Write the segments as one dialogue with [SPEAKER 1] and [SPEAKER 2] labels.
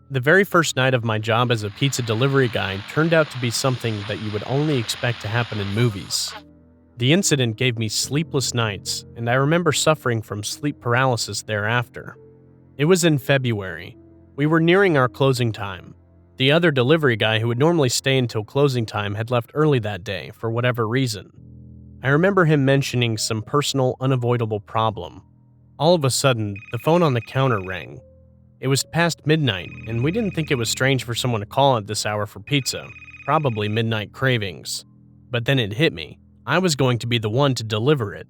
[SPEAKER 1] The very first night of my job as a pizza delivery guy turned out to be something that you would only expect to happen in movies. The incident gave me sleepless nights, and I remember suffering from sleep paralysis thereafter. It was in February. We were nearing our closing time. The other delivery guy who would normally stay until closing time had left early that day for whatever reason. I remember him mentioning some personal, unavoidable problem. All of a sudden, the phone on the counter rang. It was past midnight, and we didn't think it was strange for someone to call at this hour for pizza, probably midnight cravings. But then it hit me. I was going to be the one to deliver it.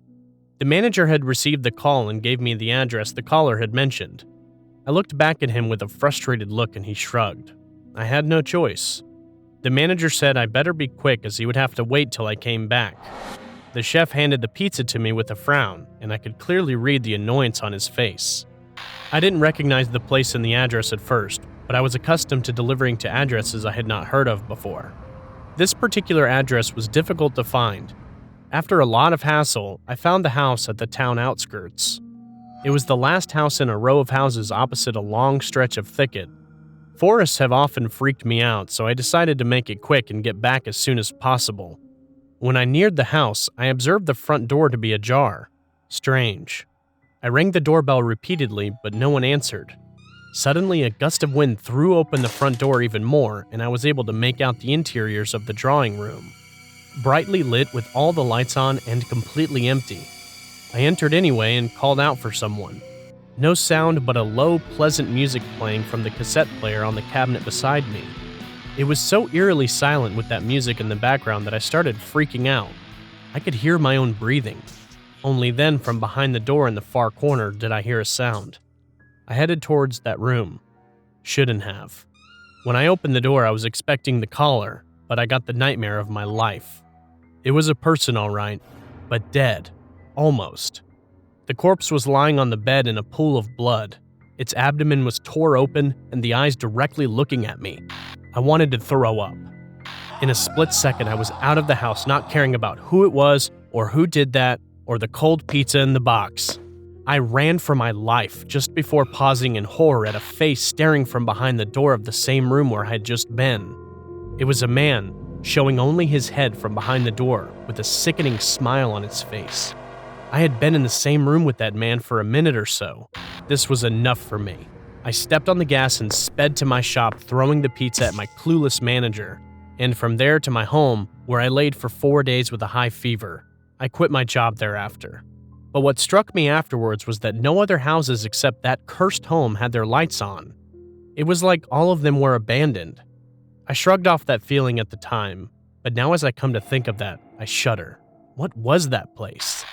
[SPEAKER 1] The manager had received the call and gave me the address the caller had mentioned. I looked back at him with a frustrated look and he shrugged. I had no choice. The manager said I better be quick as he would have to wait till I came back. The chef handed the pizza to me with a frown, and I could clearly read the annoyance on his face. I didn't recognize the place and the address at first, but I was accustomed to delivering to addresses I had not heard of before. This particular address was difficult to find. After a lot of hassle, I found the house at the town outskirts. It was the last house in a row of houses opposite a long stretch of thicket. Forests have often freaked me out, so I decided to make it quick and get back as soon as possible. When I neared the house, I observed the front door to be ajar. Strange. I rang the doorbell repeatedly, but no one answered. Suddenly, a gust of wind threw open the front door even more, and I was able to make out the interiors of the drawing room. Brightly lit with all the lights on and completely empty. I entered anyway and called out for someone. No sound but a low, pleasant music playing from the cassette player on the cabinet beside me. It was so eerily silent with that music in the background that I started freaking out. I could hear my own breathing. Only then, from behind the door in the far corner, did I hear a sound. I headed towards that room. Shouldn't have. When I opened the door, I was expecting the caller, but I got the nightmare of my life. It was a person, all right, but dead. Almost. The corpse was lying on the bed in a pool of blood. Its abdomen was tore open, and the eyes directly looking at me. I wanted to throw up. In a split second, I was out of the house, not caring about who it was, or who did that, or the cold pizza in the box. I ran for my life, just before pausing in horror at a face staring from behind the door of the same room where I had just been. It was a man, showing only his head from behind the door, with a sickening smile on its face. I had been in the same room with that man for a minute or so. This was enough for me. I stepped on the gas and sped to my shop, throwing the pizza at my clueless manager, and from there to my home, where I laid for 4 days with a high fever. I quit my job thereafter. But what struck me afterwards was that no other houses except that cursed home had their lights on. It was like all of them were abandoned. I shrugged off that feeling at the time, but now as I come to think of that, I shudder. What was that place?